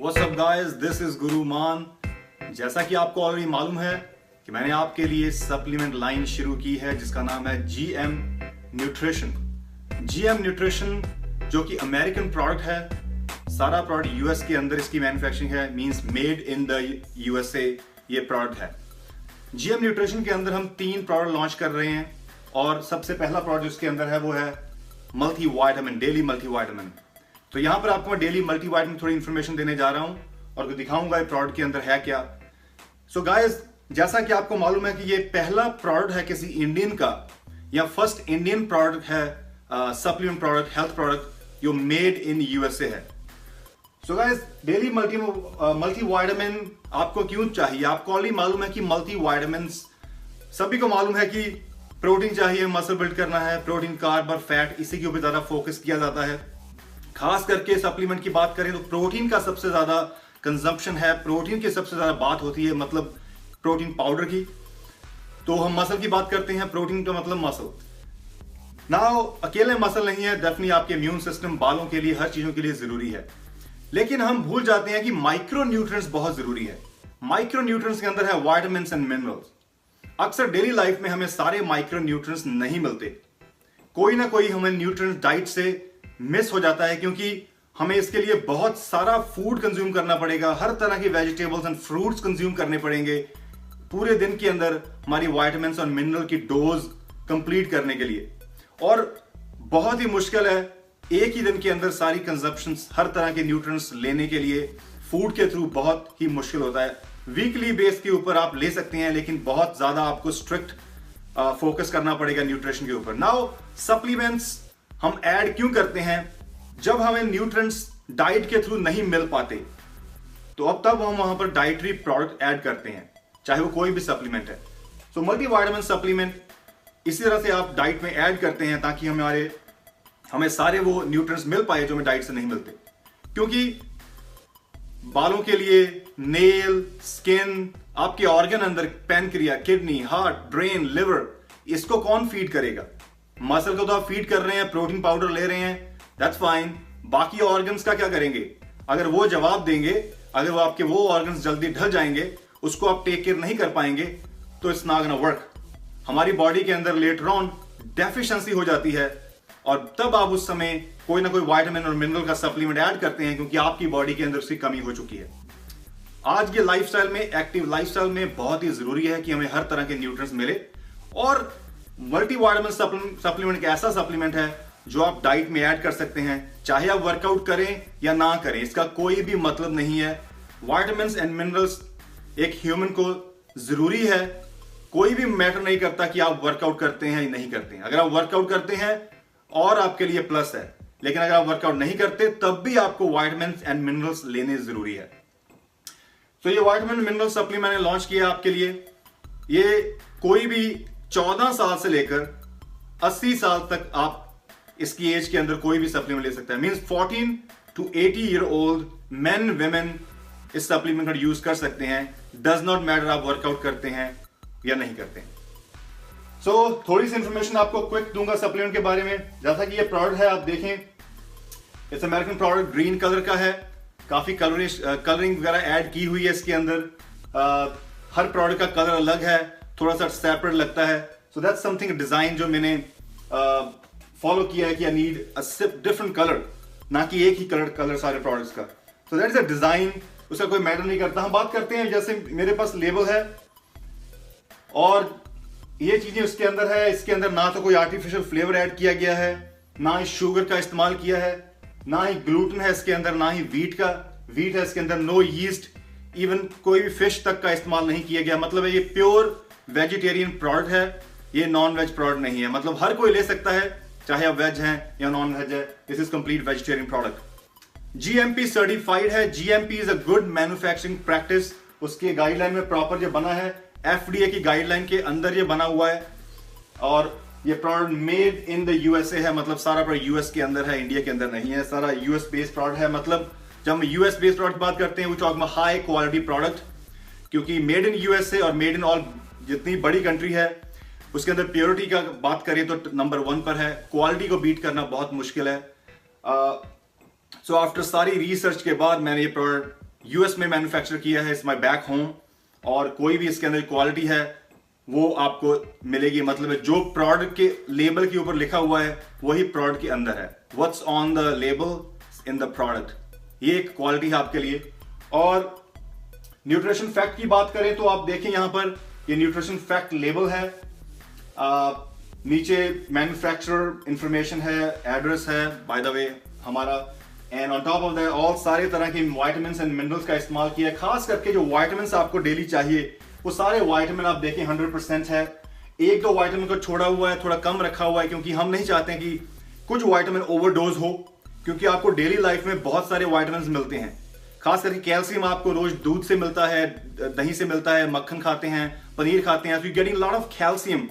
What's up guys, this is गुरु मान। जैसा कि आपको ऑलरेडी मालूम है कि मैंने आपके लिए सप्लीमेंट लाइन शुरू की है जिसका नाम है जीएम न्यूट्रिशन। जीएम न्यूट्रिशन जो कि अमेरिकन प्रोडक्ट है, सारा प्रोडक्ट यूएस के अंदर इसकी मैन्युफैक्चरिंग है, means made in the USA ये प्रोडक्ट है। जीएम न्यूट्रिशन के अंदर हम 3 प्रोडक्ट लॉन्च कर रहे हैं और सबसे पहला प्रोडक्ट जिसके अंदर है वो है मल्टीविटामिन, डेली मल्टीविटामिन। तो यहां पर आपको मैं डेली मल्टीविटामिन थोड़ी इंफॉर्मेशन देने जा रहा हूं और दिखाऊंगा ये प्रोडक्ट के अंदर है क्या। सो गाइस, जैसा कि आपको मालूम है कि ये पहला प्रोडक्ट है किसी इंडियन का या फर्स्ट इंडियन प्रोडक्ट है, सप्लीमेंट प्रोडक्ट, हेल्थ प्रोडक्ट जो मेड इन यूएसए है। सो गाइस, डेली मल्टीविटामिन आपको क्यों चाहिए? आपको ऑलरेडी मालूम है कि मल्टीविटामिन सभी को मालूम है कि प्रोटीन चाहिए, मसल बिल्ड करना है, प्रोटीन, कार्ब और फैट, इसी के ऊपर ज्यादा फोकस किया जाता है। खास करके सप्लीमेंट की बात करें तो प्रोटीन का सबसे ज्यादा कंजम्पशन है, प्रोटीन की सबसे ज्यादा बात होती है, मतलब प्रोटीन पाउडर की। तो हम मसल की बात करते हैं, प्रोटीन का मतलब मसल। नाउ अकेले मसल नहीं है, डेफिनेटली आपके इम्यून सिस्टम, बालों के लिए, हर चीजों के लिए जरूरी है। लेकिन हम भूल जाते हैं कि माइक्रो न्यूट्रिएंट्स बहुत जरूरी है। माइक्रो न्यूट्रिएंट्स के अंदर है विटामिन्स एंड मिनरल्स। अक्सर डेली लाइफ में हमें सारे माइक्रो न्यूट्रिएंट्स नहीं मिलते, कोई ना कोई हमें न्यूट्रिएंट डाइट से मिस हो जाता है, क्योंकि हमें इसके लिए बहुत सारा फूड कंज्यूम करना पड़ेगा, हर तरह के वेजिटेबल्स एंड फ्रूट्स कंज्यूम करने पड़ेंगे पूरे दिन के अंदर हमारी विटामिन्स और मिनरल की डोज कंप्लीट करने के लिए। और बहुत ही मुश्किल है एक ही दिन के अंदर सारी कंजप्शन, हर तरह के न्यूट्रिएंट्स लेने के लिए फूड के थ्रू बहुत ही मुश्किल होता है। वीकली बेस के ऊपर आप ले सकते हैं, लेकिन बहुत ज्यादा आपको स्ट्रिक्ट फोकस करना पड़ेगा न्यूट्रिशन के ऊपर। नाउ सप्लीमेंट्स हम ऐड क्यों करते हैं? जब हमें न्यूट्रिएंट्स डाइट के थ्रू नहीं मिल पाते तो अब तब हम वहां पर डाइटरी प्रोडक्ट ऐड करते हैं, चाहे वो कोई भी सप्लीमेंट है। सो मल्टीविटामिन सप्लीमेंट इसी तरह से आप डाइट में ऐड करते हैं ताकि हमें सारे वो न्यूट्रिएंट्स मिल पाए जो हमें डाइट से नहीं मिलते। क्योंकि बालों के लिए, नेल, स्किन, आपके ऑर्गन अंदर, pancreas, kidney, heart, brain, liver, इसको कौन फीड करेगा? मसल को तो आप फीड कर रहे हैं, प्रोटीन पाउडर ले रहे हैं, दैट्स फाइन। बाकी ऑर्गन्स का क्या करेंगे? अगर वो जवाब देंगे, अगर वो आपके वो ऑर्गन्स जल्दी ढल जाएंगे, उसको आप टेक केयर नहीं कर पाएंगे, तो इट्स नॉट गोना वर्क। हमारी बॉडी के अंदर लेटर ऑन डेफिशिएंसी हो जाती है और तब आप उस समय कोई ना कोई विटामिन और मिनरल का सप्लीमेंट ऐड करते हैं, क्योंकि आपकी बॉडी के अंदर उसकी कमी हो चुकी है। आज के लाइफस्टाइल में, एक्टिव लाइफस्टाइल में बहुत ही जरूरी है कि हमें हर तरह के न्यूट्रिएंट्स मिले। और मल्टीविटामिन सप्लीमेंट एक ऐसा सप्लीमेंट है जो आप डाइट में ऐड कर सकते हैं, चाहे आप वर्कआउट करें या ना करें, इसका कोई भी मतलब नहीं है। विटामिन्स एंड मिनरल्स एक ह्यूमन को जरूरी है। कोई भी मैटर नहीं करता कि आप वर्कआउट करते हैं या नहीं करते हैं। अगर आप वर्कआउट करते हैं और आपके लिए प्लस है, लेकिन अगर आप वर्कआउट नहीं करते तब भी आपको विटामिन्स एंड मिनरल्स लेने जरूरी है। तो ये विटामिन मिनरल सप्लीमेंट मैंने लॉन्च किया आपके लिए। ये कोई भी 14 साल से लेकर 80 साल तक आप इसकी एज के अंदर कोई भी सप्लीमेंट ले सकता है। Means 14 to 80 year old main, women इस सप्लीमेंट का यूज कर सकते हैं। डज नॉट मैटर आप वर्कआउट करते हैं या नहीं करते हैं। सो थोड़ी सी इंफॉर्मेशन आपको क्विक दूंगा सप्लीमेंट के बारे में। जैसा कि ये प्रोडक्ट है, आप देखें, it's American product, green colour का है, काफी कलरिंग वगैरह ऐड की हुई है इसके अंदर। हर प्रोडक्ट का कलर अलग है, थोड़ा सा सेपरेट लगता है। सो दैट्स समथिंग डिजाइन जो मैंने फॉलो किया है कि I need a different colour, ना कि एक ही कलर सारे प्रोडक्ट्स का। So that is a design, उसका कोई मैटर नहीं करता। हम बात करते हैं, जैसे मेरे पास लेबल है और ये चीजें उसके अंदर है। इसके अंदर ना तो कोई आर्टिफिशियल फ्लेवर ऐड किया गया है, ना ही शुगर का इस्तेमाल किया है, ना ही ग्लूटेन है इसके अंदर, ना ही वीट है इसके अंदर, नो यीस्ट, इवन कोई भी फिश तक का इस्तेमाल नहीं किया गया। मतलब है ये प्योर वेजिटेरियन प्रोडक्ट है, ये नॉन वेज प्रोडक्ट नहीं है। मतलब हर कोई ले सकता है, चाहे आप वेज हैं या नॉन वेज है। This is complete vegetarian product. GMP certified है। GMP is a good manufacturing practice. उसके गाइडलाइन में प्रॉपर ये बना है, एफडीए की गाइडलाइन के अंदर ये बना हुआ है। और ये product made in the USA है, मतलब सारा प्रोडक्ट यूएस के अंदर है, इंडिया के अंदर नहीं है। सारा यूएस बेस्ड प्रोडक्ट है। मतलब जब हम यूएस बेस्ड प्रोडक्ट की बात करते हैं, we talk about high quality product, क्योंकि मेड इन यूएसए और मेड इन ऑल जितनी बड़ी कंट्री है उसके अंदर प्योरिटी का बात करें तो नंबर 1 पर है। क्वालिटी को बीट करना बहुत मुश्किल है। सो आफ्टर सारी रिसर्च के बाद मैंने ये प्रोडक्ट यूएस में मैन्युफैक्चर किया है, इट्स माय बैक होम, और कोई भी इसके अंदर क्वालिटी है वो आपको मिलेगी। मतलब जो प्रोडक्ट के लेबल के ऊपर लिखा हुआ है वही प्रोडक्ट के अंदर है, what's on the label in the product, ये एक क्वालिटी है आपके लिए। और न्यूट्रिशन फैक्ट की बात करें तो आप देखें यहां पर ये न्यूट्रिशन फैक्ट लेबल है, नीचे मैन्युफैक्चरर इंफॉर्मेशन है, एड्रेस है बाय द वे हमारा, and on top of that all सारे तरह के विटामिन्स एंड मिनरल्स का इस्तेमाल किया है। खास करके जो विटामिन्स आपको डेली चाहिए वो सारे विटामिन आप देखें 100% है। एक दो विटामिन को छोड़ा हुआ है, थोड़ा कम रखा हुआ है, क्योंकि हम नहीं चाहते हैं कि कुछ विटामिन ओवरडोज हो, क्योंकि आपको डेली लाइफ में बहुत सारे विटामिन मिलते हैं। खास करके कैल्शियम आपको रोज दूध से मिलता है, दही से मिलता है, मक्खन खाते हैं, पनीर खाते हैं, so you getting lot of calcium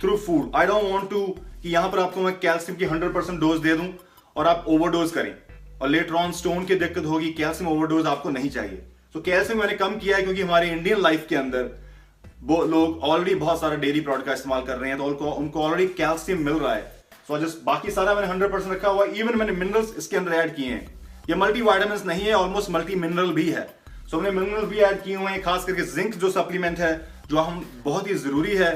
through food. I don't want to कि यहां पर आपको मैं कैल्शियम की 100% डोज दे दूं और आप ओवरडोज करें और लेटर ऑन स्टोन की दिक्कत होगी। कैल्शियम ओवरडोज आपको नहीं चाहिए। तो कैल्शियम मैंने कम किया है क्योंकि हमारे इंडियन लाइफ के अंदर वो लोग ऑलरेडी बहुत सारा डेयरी प्रोडक्ट का इस्तेमाल कर रहे हैं, तो उनको ऑलरेडी कैल्शियम मिल रहा है। सो जस्ट बाकी सारा मैंने 100% रखा हुआ है। इवन मैंने मिनरल्स इसके अंदर ऐड किए हैं। ये मल्टी वाइटामिन नहीं है, ऑलमोस्ट मल्टी मिनरल भी है। सो हमने मिनरल भी ऐड किए हुए हैं। खास करके जिंक जो सप्लीमेंट है, जो हम बहुत ही जरूरी है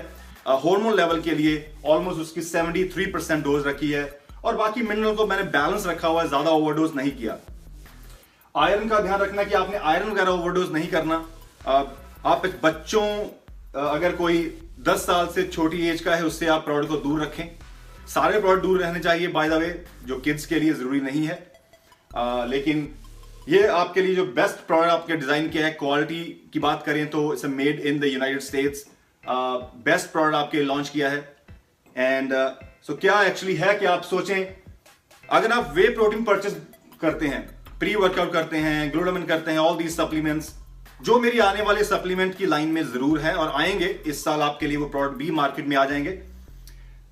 हार्मोन लेवल के लिए, ऑलमोस्ट उसकी 73% डोज रखी है। और बाकी मिनरल को मैंने बैलेंस रखा हुआ है, ज्यादा ओवरडोज नहीं किया। आयरन का ध्यान रखना कि आपने आयरन वगैरह ओवरडोज नहीं करना। आप बच्चों, अगर कोई 10 साल से छोटी एज का है, उससे आप प्रोडक्ट को दूर रखें। सारे प्रोडक्ट दूर रहने चाहिए बाय द वे, जो किड्स के लिए जरूरी नहीं है। लेकिन ये आपके लिए जो बेस्ट प्रोडक्ट आपके डिजाइन किया है, क्वालिटी की बात करें तो it's made in the United states. Best product आपके लॉन्च किया है। एंड सो क्या एक्चुअली है कि आप सोचें, अगर आप वे प्रोटीन परचेज करते हैं, प्री वर्कआउट करते हैं, ग्लूटामिन करते हैं, ऑल दीज सप्लीमेंट्स जो मेरी आने वाले सप्लीमेंट की लाइन में जरूर है और आएंगे इस साल, आपके लिए वो प्रोडक्ट भी मार्केट में आ जाएंगे।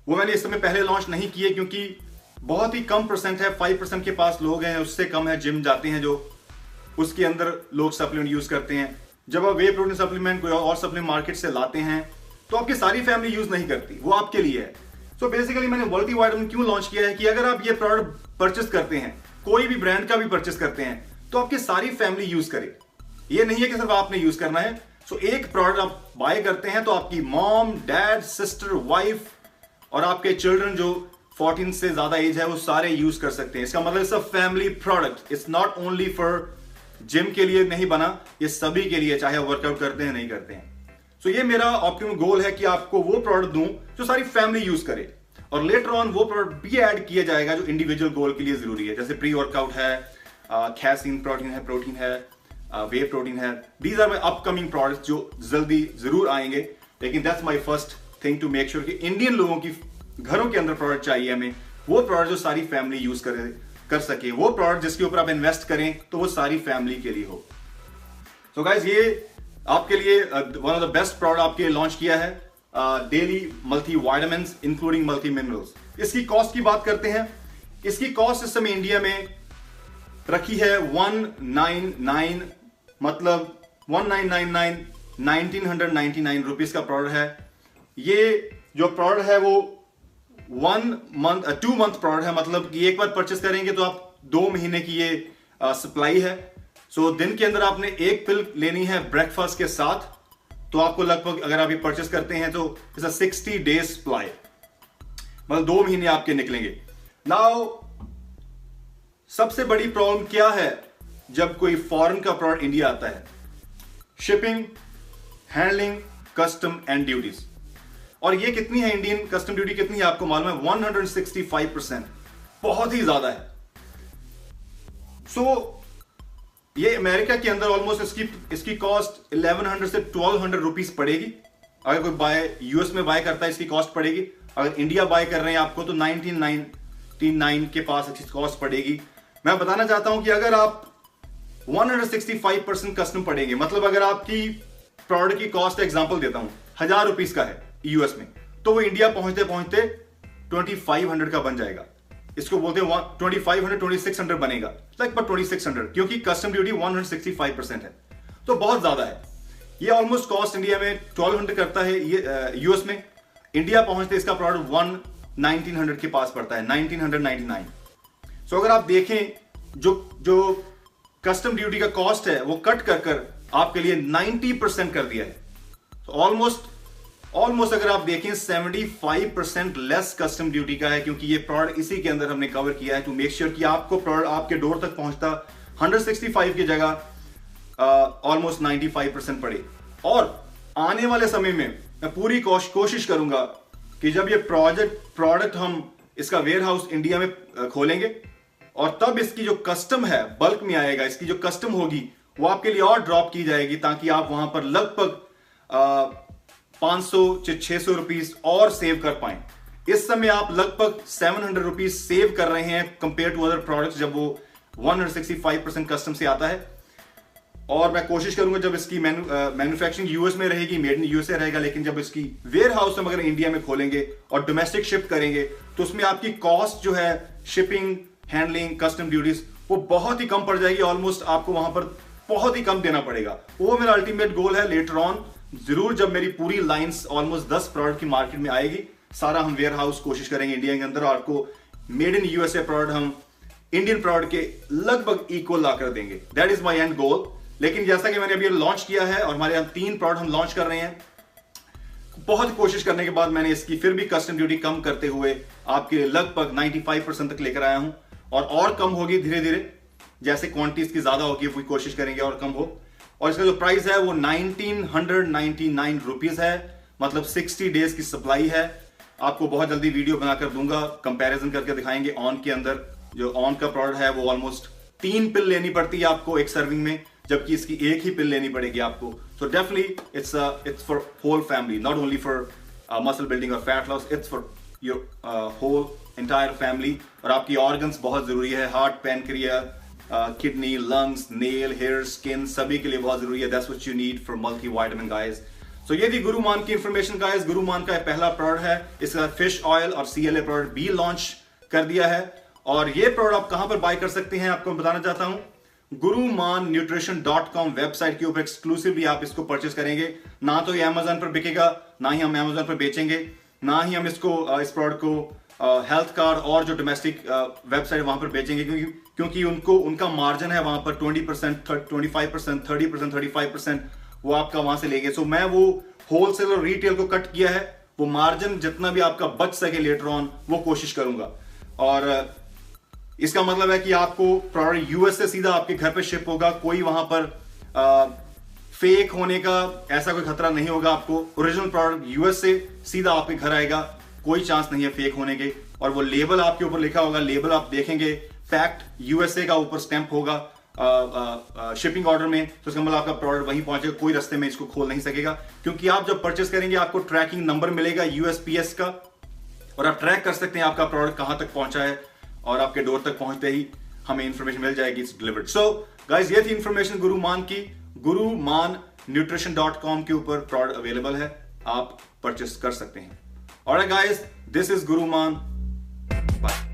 वो मैंने इस समय पहले लॉन्च नहीं किए क्योंकि बहुत ही कम परसेंट है, 5% के पास लोग हैं, उससे कम है जिम जाते हैं जो उसके अंदर लोग सप्लीमेंट यूज करते हैं। जब आप वे प्रोटीन सप्लीमेंट कोई और सप्लीमेंट मार्केट से लाते हैं तो आपकी सारी फैमिली यूज नहीं करती, वो आपके लिए है। सो बेसिकली मैंने मल्टी वाइटामिन क्यों लॉन्च किया है कि अगर आप ये प्रोडक्ट परचेस करते हैं, कोई भी ब्रांड का भी परचेस करते हैं, तो आपकी सारी फैमिली यूज करे। ये नहीं है कि सिर्फ आपने यूज करना है। सो एक प्रोडक्ट आप बाय करते हैं तो आपकी मॉम, डैड, सिस्टर, वाइफ और आपके चिल्ड्रन जो 14 से ज्यादा एज है वो सारे यूज कर सकते हैं। इसका मतलब it's a family product. It's not only for gym के लिए नहीं बना, ये सभी के लिए, चाहे वर्कआउट करते हैं नहीं करते हैं। सो ये मेरा ऑप्टिमम गोल है कि आपको वो प्रोडक्ट दूं जो सारी फैमिली यूज करे, और लेटर ऑन वो प्रोडक्ट भी ऐड किया जाएगा जो इंडिविजुअल गोल के लिए जरूरी है, जैसे प्री वर्कआउट है, कैसीन प्रोटीन है, वे प्रोटीन है। These are my upcoming products जो जल्दी जरूर आएंगे। लेकिन that's my first thing to make sure कि इंडियन लोगों की घरों के अंदर प्रोडक्ट चाहिए हमें, वो प्रोडक्ट जो सारी फैमिली यूज कर सके, वो प्रोडक्ट जिसके ऊपर आप इन्वेस्ट करें तो वो सारी फैमिली के लिए हो। सो गाइस, ये आपके लिए one of the best product आपके लॉन्च किया है, daily multi vitamins including multi minerals. इसकी कॉस्ट की बात करते हैं। इसकी कॉस्ट इस समय इंडिया में रखी है 199, मतलब 1999 रुपीज का प्रोडक्ट है। ये जो प्रोडक्ट है वो 2 मंथ प्रोडक्ट है, मतलब कि एक बार परचेस करेंगे तो आप 2 महीने की ये सप्लाई है। सो दिन के अंदर आपने एक पिल लेनी है ब्रेकफास्ट के साथ, तो आपको लगभग, अगर आप ये परचेस करते हैं तो इट्स अ 60 डेज सप्लाई, मतलब 2 महीने आपके निकलेंगे। नाउ सबसे बड़ी प्रॉब्लम क्या है जब कोई फॉरेन का प्रोडक्ट इंडिया आता है? Shipping, handling, custom and duties. और ये कितनी है इंडियन कस्टम ड्यूटी कितनी है आपको मालूम है? 165%, बहुत ही ज्यादा है। सो ये अमेरिका के अंदर ऑलमोस्ट इसकी कॉस्ट 1100 से 1200 रुपीज पड़ेगी। अगर कोई यूएस में बाय करता है इसकी कॉस्ट पड़ेगी। अगर इंडिया बाय कर रहे हैं आपको तो 1999 के पास इसकी कॉस्ट पड़ेगी। मैं बताना चाहता हूं कि अगर आप 165% कस्टम पड़ेंगे, मतलब अगर आपकी प्रोडक्ट की कॉस्ट, एग्जांपल देता हूं, 1000 रुपीज का है यूएस में, तो वो इंडिया पहुंचते पहुंचते 2500 का बन जाएगा। इसको बोलते हैं 2500, 2600 बनेगा, लगभग 2600, क्योंकि कस्टम ड्यूटी 165% है, तो बहुत ज्यादा है। ये ऑलमोस्ट कॉस्ट इंडिया में 1200 करता है, ये यूएस में। इंडिया पहुंचते इसका प्रोडक्ट 1900 के पास पड़ता है, 1999। सो अगर आप देखें जो कस्टम ड्यूटी का कॉस्ट है वो कट कर आपके लिए 90% कर दिया है। तो ऑलमोस्ट अगर आप देखें 75% लेस कस्टम ड्यूटी का है, क्योंकि ये प्रोडक्ट इसी के अंदर हमने कवर किया है टू मेक श्योर कि आपको प्रोडक्ट आपके डोर तक पहुंचता 165 की जगह ऑलमोस्ट 95% पड़े। और आने वाले समय में मैं पूरी कोशिश करूंगा कि जब ये प्रोडक्ट हम इसका वेयर हाउस इंडिया में खोलेंगे और तब इसकी जो कस्टम है बल्क में आएगा, इसकी जो कस्टम होगी वो आपके लिए और ड्रॉप की जाएगी, ताकि आप वहां पर लगभग 500 से 600 रुपीज और सेव कर पाएं। इस समय आप लगभग 700 रुपीज सेव कर रहे हैं कंपेयर टू अदर प्रोडक्ट्स जब वो 165% कस्टम से आता है। और मैं कोशिश करूंगा जब इसकी मैन्युफैक्चरिंग यूएस में रहेगी, मेड इन यूएसए रहेगा, लेकिन जब इसकी वेयर हाउस हम अगर इंडिया में खोलेंगे और डोमेस्टिक शिफ्ट करेंगे तो उसमें आपकी कॉस्ट जो है शिपिंग, हैंडलिंग, कस्टम ड्यूटीज वो बहुत ही कम पड़ जाएगी। ऑलमोस्ट आपको वहां पर बहुत ही कम देना पड़ेगा। वो मेरा अल्टीमेट गोल है। लेटर ऑन जरूर जब मेरी पूरी लाइंस ऑलमोस्ट 10 प्रोडक्ट की मार्केट में आएगी, सारा हम वेयर हाउस कोशिश करेंगे इंडिया के अंदर, और आपको मेड इन यूएसए प्रोडक्ट हम इंडियन प्रोडक्ट के लगभग इक्वल ला कर देंगे। दैट इज माई एंड गोल। लेकिन जैसा कि मैंने अभी लॉन्च किया है और हमारे यहाँ 3 प्रोडक्ट हम लॉन्च कर रहे हैं, बहुत कोशिश करने के बाद मैंने इसकी फिर भी कस्टम ड्यूटी कम करते हुए आपके लगभग 95% तक लेकर आया हूं, और कम होगी धीरे धीरे जैसे क्वांटिटी इसकी ज्यादा होगी, पूरी कोशिश करेंगे और कम हो। और इसका जो प्राइस है वो 1999 रुपीज है, मतलब 60 डेज की सप्लाई है। आपको बहुत जल्दी वीडियो बनाकर दूंगा, कंपैरिजन करके दिखाएंगे। ऑन के अंदर जो ऑन का प्रोडक्ट है वो ऑलमोस्ट 3 पिल लेनी पड़ती है आपको एक सर्विंग में, जबकि इसकी एक ही पिल लेनी पड़ेगी आपको। So definitely it's for whole family, not only for muscle building और fat loss, it's for your whole entire family. और आपकी ऑर्गन्स बहुत जरूरी है, heart, pancreas, kidney, lungs, nail, hair, skin, सभी के लिए बहुत जरूरी है। That's what you need for multivitamin guys. So ये थी गुरुमान की इंफॉर्मेशन गाइस। गुरुमान का पहला प्रोडक्ट है, इसका फिश ऑयल और CLA प्रोडक्ट भी लॉन्च कर दिया है। और ये प्रोडक्ट आप कहां पर बाय कर सकते हैं आपको बताना चाहता हूं। gurumannutrition.com वेबसाइट के ऊपर एक्सक्लूसिवली आप इसको परचेस करेंगे। ना तो ये Amazon पर बिकेगा, ना ही हम Amazon पर बेचेंगे, ना ही हम इस प्रोडक्ट को हेल्थ कार्ड और जो डोमेस्टिक वेबसाइट वहां पर बेचेंगे, क्योंकि उनका मार्जिन है वहां पर 20%, 25%, 30%, 35% वो आपका वहां से लेंगे। सो मैं वो होलसेल और रिटेल को कट किया है, वो मार्जिन जितना भी आपका बच सके लेटर ऑन वो कोशिश करूंगा। और इसका मतलब है कि आपको प्रोडक्ट यूएस से सीधा आपके घर पे शिप होगा, कोई वहां पर फेक होने का ऐसा कोई खतरा नहीं होगा। आपको ओरिजिनल प्रोडक्ट यूएस से सीधा आपके घर आएगा, कोई चांस नहीं है फेक होने के। और वो लेबल आपके ऊपर लिखा होगा, लेबल आप देखेंगे फैक्ट यूएसए का ऊपर स्टैंप होगा शिपिंग ऑर्डर में, तो इसका मतलब आपका प्रोडक्ट वहीं पहुंचेगा, कोई रास्ते में इसको खोल नहीं सकेगा। क्योंकि आप जब परचेस करेंगे आपको ट्रैकिंग नंबर मिलेगा USPS का, और आप ट्रैक कर सकते हैं आपका प्रोडक्ट कहां तक पहुंचा है, और आपके डोर तक पहुंचते ही हमें इंफॉर्मेशन मिल जाएगी, इट्स डिलीवर्ड। सो गाइस ये थी इंफॉर्मेशन गुरुमान की। gurumannutrition.com के ऊपर प्रोडक्ट अवेलेबल है, आप परचेस कर सकते हैं। Alright guys, this is Gurumann, bye.